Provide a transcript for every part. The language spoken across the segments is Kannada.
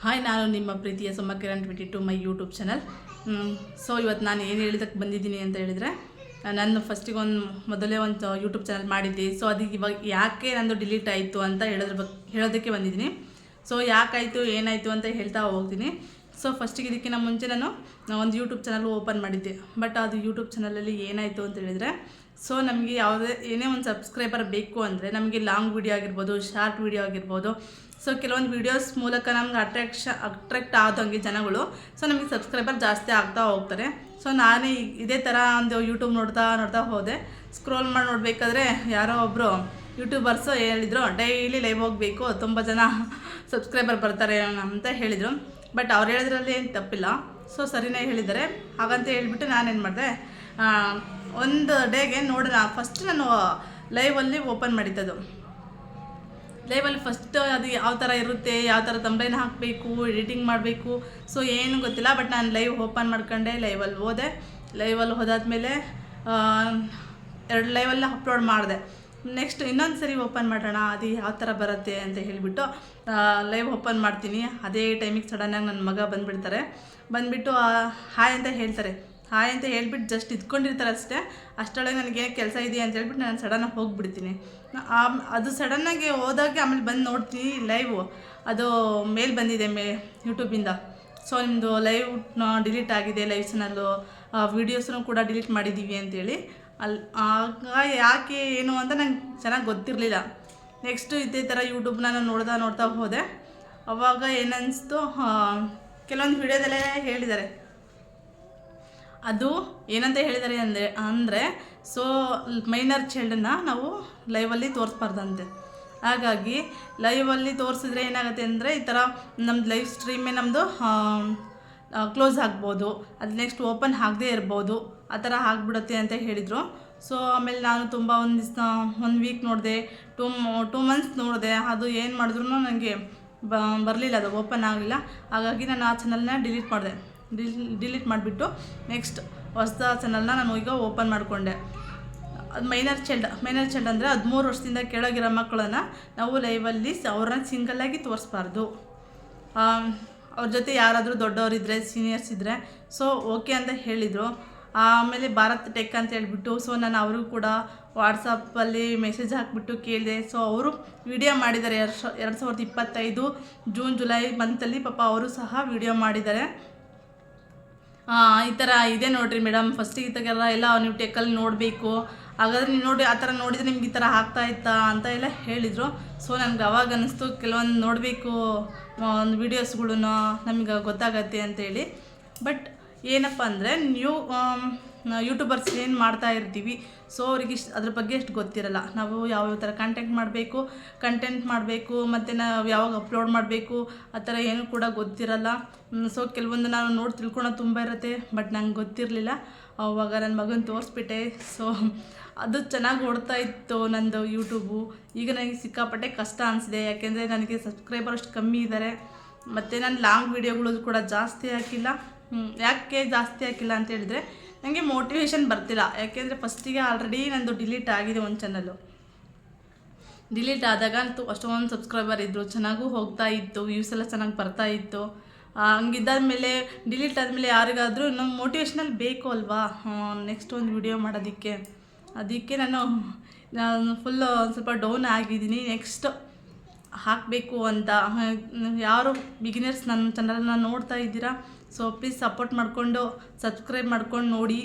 ಹಾಯ್, ನಾನು ನಿಮ್ಮ ಪ್ರೀತಿಯ ಸುಮಕಿರಣ್ 22 ಮೈ ಯೂಟ್ಯೂಬ್ ಚಾನಲ್. ಸೊ ಇವತ್ತು ನಾನು ಏನು ಹೇಳಿದಕ್ಕೆ ಬಂದಿದ್ದೀನಿ ಅಂತ ಹೇಳಿದರೆ, ನಾನು ಫಸ್ಟಿಗೆ ಮೊದಲೇ ಒಂದು ಯೂಟ್ಯೂಬ್ ಚಾನಲ್ ಮಾಡಿದ್ದೆ. ಸೊ ಅದಕ್ಕೆ ಇವಾಗ ಯಾಕೆ ನಂದು ಡಿಲೀಟ್ ಆಯಿತು ಅಂತ ಹೇಳೋದಕ್ಕೆ ಬಂದಿದ್ದೀನಿ. ಸೊ ಯಾಕಾಯಿತು ಏನಾಯಿತು ಅಂತ ಹೇಳ್ತಾ ಹೋಗ್ತೀನಿ. ಸೊ ಫಸ್ಟಿಗೆ ಇದಕ್ಕಿಂತ ಮುಂಚೆ ನಾನು ಒಂದು ಯೂಟ್ಯೂಬ್ ಚಾನಲ್ ಓಪನ್ ಮಾಡಿದ್ದೆ. ಬಟ್ ಅದು ಯೂಟ್ಯೂಬ್ ಚಾನಲಲ್ಲಿ ಏನಾಯಿತು ಅಂತ ಹೇಳಿದರೆ, ಸೊ ನಮಗೆ ಏನೇ ಒಂದು ಸಬ್ಸ್ಕ್ರೈಬರ್ ಬೇಕು ಅಂದರೆ ನಮಗೆ ಲಾಂಗ್ ವಿಡಿಯೋ ಆಗಿರ್ಬೋದು, ಶಾರ್ಟ್ ವಿಡಿಯೋ ಆಗಿರ್ಬೋದು. ಸೊ ಕೆಲವೊಂದು ವೀಡಿಯೋಸ್ ಮೂಲಕ ನಮ್ಗೆ ಅಟ್ರಾಕ್ಟ್ ಆದಂಗೆ ಜನಗಳು, ಸೊ ನಮಗೆ ಸಬ್ಸ್ಕ್ರೈಬರ್ ಜಾಸ್ತಿ ಆಗ್ತಾ ಹೋಗ್ತಾರೆ. ಸೊ ನಾನೇ ಇದೇ ಥರ ಒಂದು ಯೂಟ್ಯೂಬ್ ನೋಡ್ತಾ ಹೋದೆ. ಸ್ಕ್ರೋಲ್ ಮಾಡಿ ನೋಡಬೇಕಾದ್ರೆ ಯಾರೋ ಒಬ್ಬರು ಯೂಟ್ಯೂಬರ್ಸು ಹೇಳಿದರು, ಡೈಲಿ ಲೈವ್ ಹೋಗಬೇಕು, ತುಂಬ ಜನ ಸಬ್ಸ್ಕ್ರೈಬರ್ ಬರ್ತಾರೆ ಅಂತ ಹೇಳಿದರು. ಬಟ್ ಅವ್ರು ಹೇಳಿದ್ರಲ್ಲಿ ಏನು ತಪ್ಪಿಲ್ಲ. ಸೊ ಸರಿನೇ ಹೇಳಿದ್ದಾರೆ. ಹಾಗಂತ ಹೇಳಿಬಿಟ್ಟು ನಾನೇನು ಮಾಡಿದೆ, ಒಂದು ಡೇಗೆ ನೋಡೋಣ ಫಸ್ಟ್ ನಾನು ಲೈವಲ್ಲಿ ಓಪನ್ ಮಾಡಿದ್ದದು. ಲೈವಲ್ಲಿ ಫಸ್ಟ್ ಅದು ಯಾವ ಥರ ಇರುತ್ತೆ, ಯಾವ ಥರ ತಂಬ್ಲೈನ್ ಹಾಕಬೇಕು, ಎಡಿಟಿಂಗ್ ಮಾಡಬೇಕು, ಸೊ ಏನು ಗೊತ್ತಿಲ್ಲ. ಬಟ್ ನಾನು ಲೈವ್ ಓಪನ್ ಮಾಡ್ಕೊಂಡೆ, ಲೈವಲ್ಲಿ ಹೋದೆ. ಲೈವಲ್ಲಿ ಹೋದಾದ್ಮೇಲೆ 2 ಲೈವಲ್ಲಿ ಅಪ್ಲೋಡ್ ಮಾಡಿದೆ. ನೆಕ್ಸ್ಟ್ ಇನ್ನೊಂದು ಸರಿ ಓಪನ್ ಮಾಡೋಣ, ಅದು ಯಾವ ಥರ ಬರುತ್ತೆ ಅಂತ ಹೇಳಿಬಿಟ್ಟು ಲೈವ್ ಓಪನ್ ಮಾಡ್ತೀನಿ. ಅದೇ ಟೈಮಿಗೆ ಸಡನ್ನಾಗಿ ನನ್ನ ಮಗ ಬಂದುಬಿಟ್ಟು ಹಾಯ್ ಅಂತ ಹೇಳ್ತಾರೆ. ಹಾಯ್ ಅಂತ ಹೇಳ್ಬಿಟ್ಟು ಜಸ್ಟ್ ಇದ್ಕೊಂಡಿರ್ತಾರೆ ಅಷ್ಟೇ. ಅಷ್ಟರೊಳಗೆ ನನಗೇನು ಕೆಲಸ ಇದೆ ಅಂತ ಹೇಳ್ಬಿಟ್ಟು ನಾನು ಸಡನ್ನಾಗಿ ಹೋಗಿಬಿಡ್ತೀನಿ. ಅದು ಸಡನ್ನಾಗಿ ಹೋದಾಗ ಆಮೇಲೆ ಬಂದು ನೋಡ್ತೀನಿ ಲೈವ್ ಅದು ಮೇಲ್ ಬಂದಿದೆ ಯೂಟ್ಯೂಬಿಂದ. ಸೊ ನಿಮ್ಮದು ಲೈವ್ ಡಿಲೀಟ್ ಆಗಿದೆ, ಲೈವ್ ಚಾನಲ್ಲು ವೀಡಿಯೋಸನ್ನು ಕೂಡ ಡಿಲೀಟ್ ಮಾಡಿದ್ದೀವಿ ಅಂತೇಳಿ. ಆಗ ಯಾಕೆ ಏನು ಅಂತ ನಂಗೆ ಚೆನ್ನಾಗಿ ಗೊತ್ತಿರಲಿಲ್ಲ. ನೆಕ್ಸ್ಟು ಇದೇ ಥರ ಯೂಟ್ಯೂಬ್ನ ನಾನು ನೋಡ್ತಾ ಹೋದೆ. ಅವಾಗ ಏನನ್ನಿಸ್ತು, ಕೆಲವೊಂದು ವಿಡಿಯೋದಲ್ಲೇ ಹೇಳಿದ್ದಾರೆ. ಅದು ಏನಂತ ಹೇಳಿದ್ದಾರೆ ಅಂದರೆ ಸೊ ಮೈನರ್ ಚೈಲ್ಡನ್ನು ನಾವು ಲೈವಲ್ಲಿ ತೋರಿಸ್ಬಾರ್ದಂತೆ. ಹಾಗಾಗಿ ಲೈವಲ್ಲಿ ತೋರಿಸಿದ್ರೆ ಏನಾಗುತ್ತೆ ಅಂದರೆ, ಈ ಥರ ನಮ್ಮದು ಲೈವ್ ಸ್ಟ್ರೀಮೇ ನಮ್ಮದು ಕ್ಲೋಸ್ ಆಗ್ಬೋದು, ಅದು ನೆಕ್ಸ್ಟ್ ಓಪನ್ ಆಗದೇ ಇರ್ಬೋದು, ಆ ಥರ ಆಗಿಬಿಡುತ್ತೆ ಅಂತ ಹೇಳಿದರು. ಸೊ ಆಮೇಲೆ ನಾನು ತುಂಬ ಒಂದು ವೀಕ್ ನೋಡಿದೆ, 2 ಮಂತ್ಸ್ ನೋಡಿದೆ. ಅದು ಏನು ಮಾಡಿದ್ರು ನನಗೆ ಬರಲಿಲ್ಲ, ಅದು ಓಪನ್ ಆಗಲಿಲ್ಲ. ಹಾಗಾಗಿ ನಾನು ಆ ಚಾನಲ್ನ ಡಿಲೀಟ್ ಮಾಡಿಬಿಟ್ಟು ನೆಕ್ಸ್ಟ್ ಹೊಸ ಚಾನಲ್ನ ನಾನು ಈಗ ಓಪನ್ ಮಾಡಿಕೊಂಡೆ. ಅದು ಮೈನರ್ ಚೈಲ್ಡ್ ಅಂದರೆ 13 ವರ್ಷದಿಂದ ಕೆಳಗಿರೋ ಮಕ್ಕಳನ್ನು ನಾವು ಲೈವಲ್ಲಿ ಅವ್ರನ್ನ ಸಿಂಗಲ್ಲಾಗಿ ತೋರಿಸ್ಬಾರ್ದು. ಅವ್ರ ಜೊತೆ ಯಾರಾದರೂ ದೊಡ್ಡವರಿದ್ದರೆ, ಸೀನಿಯರ್ಸ್ ಇದ್ದರೆ ಸೊ ಓಕೆ ಅಂತ ಹೇಳಿದರು. ಆಮೇಲೆ ಭಾರತ್ ಟೆಕ್ ಅಂತ ಹೇಳ್ಬಿಟ್ಟು, ಸೊ ನಾನು ಅವ್ರಿಗೂ ಕೂಡ ವಾಟ್ಸಪ್ಪಲ್ಲಿ ಮೆಸೇಜ್ ಹಾಕಿಬಿಟ್ಟು ಕೇಳಿದೆ. ಸೊ ಅವರು ವಿಡಿಯೋ ಮಾಡಿದ್ದಾರೆ 2025 ಜೂನ್ ಜುಲೈ ಮಂತಲ್ಲಿ. ಪಾಪ ಅವರು ಸಹ ವಿಡಿಯೋ ಮಾಡಿದ್ದಾರೆ. ಈ ಥರ ಇದೆ ನೋಡಿರಿ ಮೇಡಮ್, ಫಸ್ಟಿಗೆ ಎಲ್ಲ ನೀವು ಟೆಕ್ಕಲ್ಲಿ ನೋಡಬೇಕು, ಹಾಗಾದರೆ ನೀವು ನೋಡಿ ಆ ಥರ ನೋಡಿದರೆ ನಿಮ್ಗೆ ಈ ಥರ ಆಗ್ತಾಯಿತ್ತಾ ಅಂತ ಎಲ್ಲ ಹೇಳಿದರು. ಸೊ ನನಗೆ ಅವಾಗ ಅನ್ನಿಸ್ತು, ಕೆಲವೊಂದು ನೋಡಬೇಕು ಒಂದು ವೀಡಿಯೋಸ್ಗಳು ನಮಗೆ ಗೊತ್ತಾಗತ್ತೆ ಅಂತೇಳಿ. ಬಟ್ ಏನಪ್ಪ ಅಂದರೆ, ಯೂಟ್ಯೂಬರ್ಸ್ ಏನು ಮಾಡ್ತಾ ಇರ್ತೀವಿ, ಸೊ ಅವ್ರಿಗೆ ಅದ್ರ ಬಗ್ಗೆ ಎಷ್ಟು ಗೊತ್ತಿರಲ್ಲ. ನಾವು ಯಾವ ಥರ ಕಂಟೆಂಟ್ ಮಾಡಬೇಕು ಮತ್ತು ನಾವು ಯಾವಾಗ ಅಪ್ಲೋಡ್ ಮಾಡಬೇಕು ಆ ಥರ ಏನೂ ಕೂಡ ಗೊತ್ತಿರಲ್ಲ. ಸೊ ಕೆಲವೊಂದು ನಾನು ನೋಡಿ ತಿಳ್ಕೊಳೋದು ತುಂಬ ಇರುತ್ತೆ, ಬಟ್ ನಂಗೆ ಗೊತ್ತಿರಲಿಲ್ಲ. ಅವಾಗ ನನ್ನ ಮಗನ ತೋರಿಸ್ಬಿಟ್ಟೆ. ಸೊ ಅದು ಚೆನ್ನಾಗಿ ಓಡ್ತಾ ಇತ್ತು ನಂದು ಯೂಟ್ಯೂಬು. ಈಗ ನನಗೆ ಸಿಕ್ಕಾಪಟ್ಟೆ ಕಷ್ಟ ಅನಿಸಿದೆ, ಯಾಕೆಂದರೆ ನನಗೆ ಸಬ್ಸ್ಕ್ರೈಬರ್ ಅಷ್ಟು ಕಮ್ಮಿ ಇದ್ದಾರೆ. ಮತ್ತು ನಾನು ಲಾಂಗ್ ವೀಡಿಯೋಗಳು ಕೂಡ ಜಾಸ್ತಿ ಹಾಕಿಲ್ಲ. ಯಾಕೆ ಜಾಸ್ತಿ ಹಾಕಿಲ್ಲ ಅಂತ ಹೇಳಿದರೆ, ನನಗೆ ಮೋಟಿವೇಶನ್ ಬರ್ತಿಲ್ಲ. ಯಾಕೆಂದರೆ ಫಸ್ಟಿಗೆ ಆಲ್ರೆಡಿ ನಂದು ಡಿಲೀಟ್ ಆಗಿದೆ ಒಂದು ಚಾನಲ್ಲು. ಡಿಲೀಟ್ ಆದಾಗ ಅಷ್ಟೊಂದು ಸಬ್ಸ್ಕ್ರೈಬರ್ ಇದ್ದರು, ಚೆನ್ನಾಗೂ ಹೋಗ್ತಾ ಇತ್ತು, ವ್ಯೂಸ್ ಎಲ್ಲ ಚೆನ್ನಾಗಿ ಬರ್ತಾ ಇತ್ತು. ಹಂಗಿದ್ದಾದ್ಮೇಲೆ ಡಿಲೀಟ್ ಆದಮೇಲೆ ಯಾರಿಗಾದರೂ ನಮ್ಮ ಮೋಟಿವೇಶ್ನಲ್ ಬೇಕು ಅಲ್ವಾ, ನೆಕ್ಸ್ಟ್ ಒಂದು ವಿಡಿಯೋ ಮಾಡೋದಕ್ಕೆ. ಅದಕ್ಕೆ ನಾನು ಫುಲ್ಲು ಸ್ವಲ್ಪ ಡೌನ್ ಆಗಿದ್ದೀನಿ. ನೆಕ್ಸ್ಟ್ ಹಾಕಬೇಕು ಅಂತ ಯಾರು ಬಿಗಿನರ್ಸ್ ನನ್ನ ಚಾನಲನ್ನು ನೋಡ್ತಾ ಇದ್ದೀರಾ, ಸೊ ಪ್ಲೀಸ್ ಸಪೋರ್ಟ್ ಮಾಡಿಕೊಂಡು ಸಬ್ಸ್ಕ್ರೈಬ್ ಮಾಡ್ಕೊಂಡು ನೋಡಿ.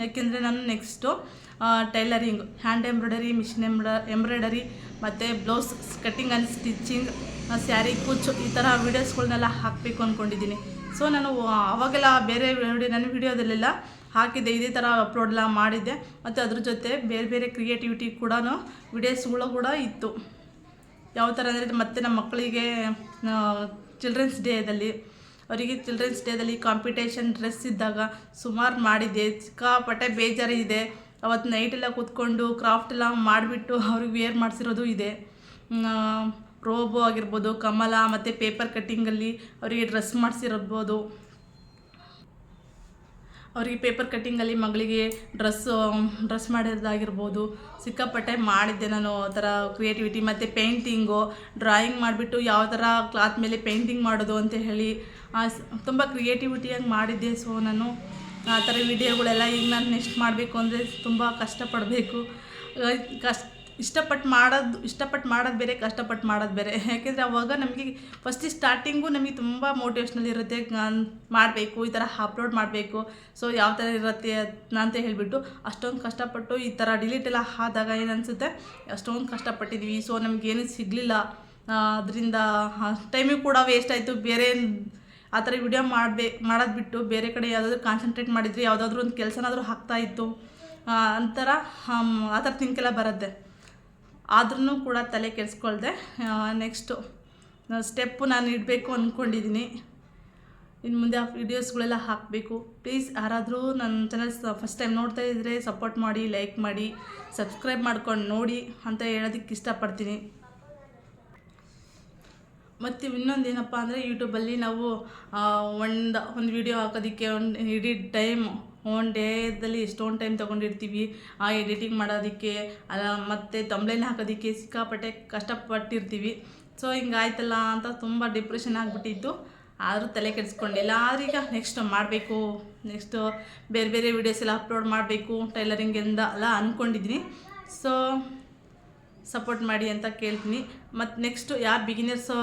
ಯಾಕೆಂದರೆ ನಾನು next tailoring, hand embroidery, machine embroidery ಮತ್ತು blouse cutting and stitching, sari ಕುಚ್ಚು, ಈ ಥರ ವೀಡಿಯೋಸ್ಗಳನ್ನೆಲ್ಲ ಹಾಕಬೇಕು ಅಂದ್ಕೊಂಡಿದ್ದೀನಿ. ಸೊ ನಾನು ಅವಾಗೆಲ್ಲ ಬೇರೆ ನನ್ನ ವೀಡಿಯೋದಲ್ಲೆಲ್ಲ ಹಾಕಿದ್ದೆ, ಇದೇ ಥರ ಅಪ್ಲೋಡೆಲ್ಲ ಮಾಡಿದ್ದೆ. ಮತ್ತು ಅದ್ರ ಜೊತೆ ಬೇರೆ ಕ್ರಿಯೇಟಿವಿಟಿ ಕೂಡ ವೀಡಿಯೋಸ್ಗಳು ಕೂಡ ಇತ್ತು. ಯಾವ ಥರ ಅಂದರೆ, ಮತ್ತು ನಮ್ಮ ಮಕ್ಕಳಿಗೆ ಚಿಲ್ಡ್ರನ್ಸ್ ಡೇದಲ್ಲಿ ಕಾಂಪಿಟೇಷನ್ ಡ್ರೆಸ್ ಇದ್ದಾಗ ಸುಮಾರು ಮಾಡಿದ್ದೆ. ಸಿಕ್ಕಾಪಟ್ಟೆ ಬೇಜಾರಿದೆ. ಅವತ್ತು ನೈಟೆಲ್ಲ ಕೂತ್ಕೊಂಡು ಕ್ರಾಫ್ಟ್ ಎಲ್ಲ ಮಾಡಿಬಿಟ್ಟು ಅವ್ರಿಗೆ ವೇರ್ ಮಾಡಿಸಿರೋದು ಇದೆ. ರೋಬೋ ಆಗಿರ್ಬೋದು, ಕಮಲ ಮತ್ತು ಪೇಪರ್ ಕಟ್ಟಿಂಗಲ್ಲಿ ಅವರಿಗೆ ಡ್ರೆಸ್ ಮಾಡಿಸಿರ್ಬೋದು. ಅವರಿಗೆ ಪೇಪರ್ ಕಟ್ಟಿಂಗಲ್ಲಿ ಮಗಳಿಗೆ ಡ್ರೆಸ್ ಮಾಡಿರೋದಾಗಿರ್ಬೋದು ಸಿಕ್ಕಾಪಟ್ಟೆ ಮಾಡಿದ್ದೆ ನಾನು ಆ ಥರ ಕ್ರಿಯೇಟಿವಿಟಿ. ಮತ್ತು ಪೇಂಟಿಂಗು, ಡ್ರಾಯಿಂಗ್ ಮಾಡಿಬಿಟ್ಟು ಯಾವ ಥರ ಕ್ಲಾತ್ ಮೇಲೆ ಪೇಂಟಿಂಗ್ ಮಾಡೋದು ಅಂತ ಹೇಳಿ ತುಂಬ ಕ್ರಿಯೇಟಿವಿಟಿಯಾಗಿ ಮಾಡಿದ್ದೆ. ಸೊ ನಾನು ಆ ಥರ ವಿಡಿಯೋಗಳೆಲ್ಲ ಈಗ ನಾನು ನೆಕ್ಸ್ಟ್ ಮಾಡಬೇಕು ಅಂದರೆ ತುಂಬ ಕಷ್ಟಪಡಬೇಕು. ಇಷ್ಟಪಟ್ಟು ಮಾಡೋದು ಬೇರೆ, ಕಷ್ಟಪಟ್ಟು ಮಾಡೋದು ಬೇರೆ. ಯಾಕೆಂದರೆ ಅವಾಗ ನಮಗೆ ಸ್ಟಾರ್ಟಿಂಗು ನಮಗೆ ತುಂಬ ಮೋಟಿವೇಶ್ನಲ್ ಇರುತ್ತೆ, ಮಾಡಬೇಕು, ಈ ಥರ ಅಪ್ಲೋಡ್ ಮಾಡಬೇಕು, ಸೊ ಯಾವ ಥರ ಇರುತ್ತೆ ಅಂತ ಹೇಳಿಬಿಟ್ಟು ಅಷ್ಟೊಂದು ಕಷ್ಟಪಟ್ಟು ಈ ಥರ ಡಿಲೀಟ್ ಎಲ್ಲ ಆದಾಗ ಏನನ್ಸುತ್ತೆ, ಅಷ್ಟೊಂದು ಕಷ್ಟಪಟ್ಟಿದ್ವಿ. ಸೊ ನಮಗೇನು ಸಿಗಲಿಲ್ಲ, ಅದರಿಂದ ಟೈಮಿಗೆ ಕೂಡ ವೇಸ್ಟ್ ಆಯಿತು. ಬೇರೆ ಆ ಥರ ವಿಡಿಯೋ ಮಾಡೋದು ಬಿಟ್ಟು ಬೇರೆ ಕಡೆ ಯಾವುದಾದ್ರೂ ಕಾನ್ಸಂಟ್ರೇಟ್ ಮಾಡಿದರೆ ಯಾವುದಾದ್ರೂ ಒಂದು ಕೆಲಸನಾದರೂ ಆಗ್ತಾಯಿತ್ತು ಅಂತರ ಆ ಥರ ಥಿಂಕೆಲ್ಲ ಬರುತ್ತೆ. ಆದ್ರೂ ಕೂಡ ತಲೆ ಕೆಡಿಸ್ಕೊಳ್ದೆ ನೆಕ್ಸ್ಟು ಸ್ಟೆಪ್ಪು ನಾನು ಇಡಬೇಕು ಅಂದ್ಕೊಂಡಿದ್ದೀನಿ. ಇನ್ನು ಮುಂದೆ ಆ ವೀಡಿಯೋಸ್ಗಳೆಲ್ಲ ಹಾಕಬೇಕು. ಪ್ಲೀಸ್ ಯಾರಾದರೂ ನನ್ನ ಚಾನಲ್ ಫಸ್ಟ್ ಟೈಮ್ ನೋಡ್ತಾ ಇದ್ದರೆ ಸಪೋರ್ಟ್ ಮಾಡಿ, ಲೈಕ್ ಮಾಡಿ, ಸಬ್ಸ್ಕ್ರೈಬ್ ಮಾಡ್ಕೊಂಡು ನೋಡಿ ಅಂತ ಹೇಳೋದಕ್ಕೆ ಇಷ್ಟಪಡ್ತೀನಿ. ಮತ್ತು ಇನ್ನೊಂದು ಏನಪ್ಪ ಅಂದರೆ ಯೂಟ್ಯೂಬಲ್ಲಿ ನಾವು ಒಂದು ವಿಡಿಯೋ ಹಾಕೋದಕ್ಕೆ ಇಡೀ ಟೈಮ್ ಒನ್ ಡೇದಲ್ಲಿ ಎಷ್ಟೊಂದು ಟೈಮ್ ತೊಗೊಂಡಿರ್ತೀವಿ ಆ ಎಡಿಟಿಂಗ್ ಮಾಡೋದಕ್ಕೆ, ಮತ್ತು ತಂಬ್ಲೈನ್ ಹಾಕೋದಕ್ಕೆ ಸಿಕ್ಕಾಪಟ್ಟೆ ಕಷ್ಟಪಟ್ಟಿರ್ತೀವಿ. ಸೊ ಹಿಂಗಾಯ್ತಲ್ಲ ಅಂತ ತುಂಬ ಡಿಪ್ರೆಷನ್ ಆಗಿಬಿಟ್ಟಿತ್ತು. ಆದರೂ ತಲೆ ಕೆಡಿಸ್ಕೊಂಡಿಲ್ಲ. ಆದ್ರೀಗ ನೆಕ್ಸ್ಟ್ ಮಾಡಬೇಕು, ನೆಕ್ಸ್ಟು ಬೇರೆ ಬೇರೆ ವೀಡಿಯೋಸ್ ಎಲ್ಲ ಅಪ್ಲೋಡ್ ಮಾಡಬೇಕು ಟೈಲರಿಂಗಿಂದ ಎಲ್ಲ ಅಂದ್ಕೊಂಡಿದ್ದೀನಿ. ಸೊ ಸಪೋರ್ಟ್ ಮಾಡಿ ಅಂತ ಕೇಳ್ತೀನಿ. ಮತ್ತು ನೆಕ್ಸ್ಟು ಯಾರು ಬಿಗಿನರ್ಸು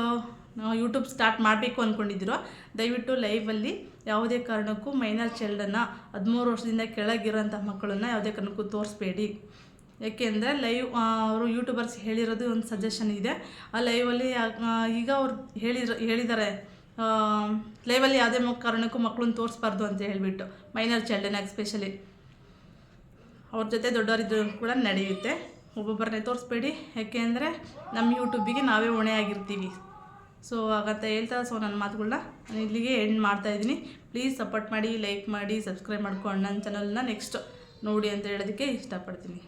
ಯೂಟ್ಯೂಬ್ ಸ್ಟಾರ್ಟ್ ಮಾಡಬೇಕು ಅಂದ್ಕೊಂಡಿದ್ದೀರೋ ದಯವಿಟ್ಟು ಲೈವಲ್ಲಿ ಯಾವುದೇ ಕಾರಣಕ್ಕೂ ಮೈನರ್ ಚೈಲ್ಡನ್ನು 13 ವರ್ಷದಿಂದ ಕೆಳಗಿರೋಂಥ ಮಕ್ಕಳನ್ನು ಯಾವುದೇ ಕಾರಣಕ್ಕೂ ತೋರಿಸ್ಬೇಡಿ. ಏಕೆಂದರೆ ಅವರು ಯೂಟ್ಯೂಬರ್ಸ್ ಹೇಳಿರೋದು ಒಂದು ಸಜೆಷನ್ ಇದೆ. ಆ ಲೈವಲ್ಲಿ ಈಗ ಅವ್ರು ಹೇಳಿದ್ದಾರೆ ಲೈವಲ್ಲಿ ಯಾವುದೇ ಕಾರಣಕ್ಕೂ ಮಕ್ಕಳನ್ನ ತೋರಿಸ್ಬಾರ್ದು ಅಂತ ಹೇಳಿಬಿಟ್ಟು, ಮೈನರ್ ಚೈಲ್ಡನ್ನ ಎಸ್ಪೆಷಲಿ. ಅವ್ರ ಜೊತೆ ದೊಡ್ಡವರಿದ್ದು ಕೂಡ ನಡೆಯುತ್ತೆ. ಒಬ್ಬೊಬ್ಬರನ್ನೇ ತೋರಿಸ್ಬೇಡಿ, ಯಾಕೆಂದರೆ ನಮ್ಮ ಯೂಟ್ಯೂಬಿಗೆ ನಾವೇ ಹೊಣೆ ಆಗಿರ್ತೀವಿ. ಸೊ ಹಾಗಂತ ಹೇಳ್ತಾ ನನ್ನ ಮಾತುಗಳನ್ನ ನಾನು ಇಲ್ಲಿಗೆ ಎಂಡ್ ಮಾಡ್ತಾಯಿದ್ದೀನಿ. ಪ್ಲೀಸ್ ಸಪೋರ್ಟ್ ಮಾಡಿ, ಲೈಕ್ ಮಾಡಿ, ಸಬ್ಸ್ಕ್ರೈಬ್ ಮಾಡ್ಕೊಂಡು ನನ್ನ ಚಾನಲ್ನ ನೆಕ್ಸ್ಟ್ ನೋಡಿ ಅಂತ ಹೇಳೋದಕ್ಕೆ ಇಷ್ಟಪಡ್ತೀನಿ.